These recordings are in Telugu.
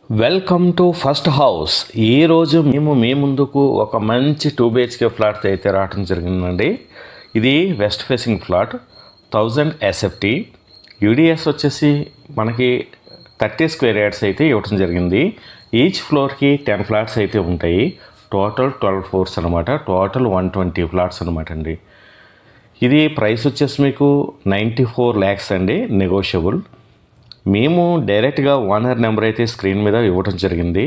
Welcome to first house. ఈరోజు మేము మీ ముందుకు ఒక మంచి 2 BHK ఫ్లాట్ అయితే రావడం జరిగిందండి. ఇది west facing flat 1000 SFT UDS వచ్చేసి మనకి 30 స్క్వేర్ యార్డ్స్ అయితే ఇవ్వడం జరిగింది. ఈచ్ ఫ్లోర్కి 10 ఫ్లాట్స్ అయితే ఉంటాయి. టోటల్ 12 ఫ్లోర్స్ అనమాట. టోటల్ 120 ఫ్లాట్స్ అనమాట అండి. ఇది ప్రైస్ వచ్చేసి మీకు 94 lakhs అండి, నెగోషియబుల్. మేము డైరెక్ట్గా ఓనర్ నెంబర్ అయితే స్క్రీన్ మీద ఇవ్వడం జరిగింది.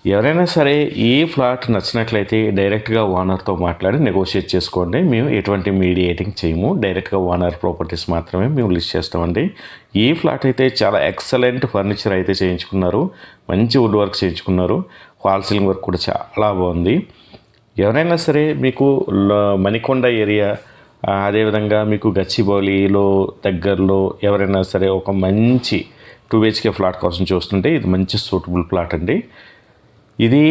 ఎవరైనా సరే ఈ ఫ్లాట్ నచ్చినట్లయితే డైరెక్ట్గా ఓనర్తో మాట్లాడి నెగోషియేట్ చేసుకోండి. మేము ఎటువంటి మీడియేటింగ్ చేయము. డైరెక్ట్గా ఓనర్ ప్రాపర్టీస్ మాత్రమే మేము లిస్ట్ చేస్తామండి. ఈ ఫ్లాట్ అయితే చాలా ఎక్సలెంట్ ఫర్నిచర్ అయితే చేయించుకున్నారు. మంచి వుడ్ వర్క్ చేయించుకున్నారు. ఫాల్ సీలింగ్ వర్క్ కూడా చాలా బాగుంది. ఎవరైనా సరే మీకు మణికొండ ఏరియా, అదేవిధంగా మీకు గచ్చిబౌలిలో దగ్గరలో ఎవరైనా సరే ఒక మంచి 2 BHK ఫ్లాట్ కోసం చూస్తుంటే ఇది మంచి సూటబుల్ ఫ్లాట్ అండి. ఇది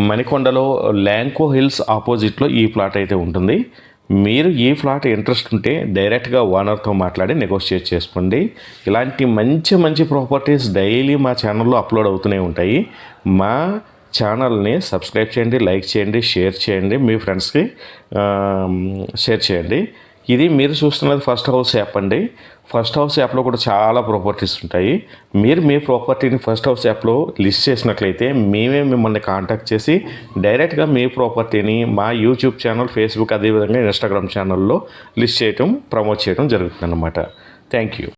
మణికొండలో ల్యాంకో హిల్స్ ఆపోజిట్లో ఈ ఫ్లాట్ అయితే ఉంటుంది. మీరు ఈ ఫ్లాట్ ఇంట్రెస్ట్ ఉంటే డైరెక్ట్గా ఓనర్తో మాట్లాడి నెగోషియేట్ చేసుకోండి. ఇలాంటి మంచి మంచి ప్రాపర్టీస్ డైలీ మా ఛానల్లో అప్లోడ్ అవుతూనే ఉంటాయి. మా ఛానల్ని సబ్స్క్రైబ్ చేయండి, లైక్ చేయండి, షేర్ చేయండి, మీ ఫ్రెండ్స్కి షేర్ చేయండి. ఇది మీరు చూస్తున్నది ఫస్ట్ హౌస్ యాప్ అండి. ఫస్ట్ హౌస్ యాప్లో కూడా చాలా ప్రాపర్టీస్ ఉంటాయి. మీరు మీ ప్రాపర్టీని ఫస్ట్ హౌస్ యాప్లో లిస్ట్ చేసినట్లయితే మేమే మిమ్మల్ని కాంటాక్ట్ చేసి డైరెక్ట్గా మీ ప్రాపర్టీని మా యూట్యూబ్ ఛానల్, ఫేస్బుక్, అదేవిధంగా ఇన్స్టాగ్రామ్ ఛానల్లో లిస్ట్ చేయటం, ప్రమోట్ చేయడం జరుగుతుంది అన్నమాట. Thank you.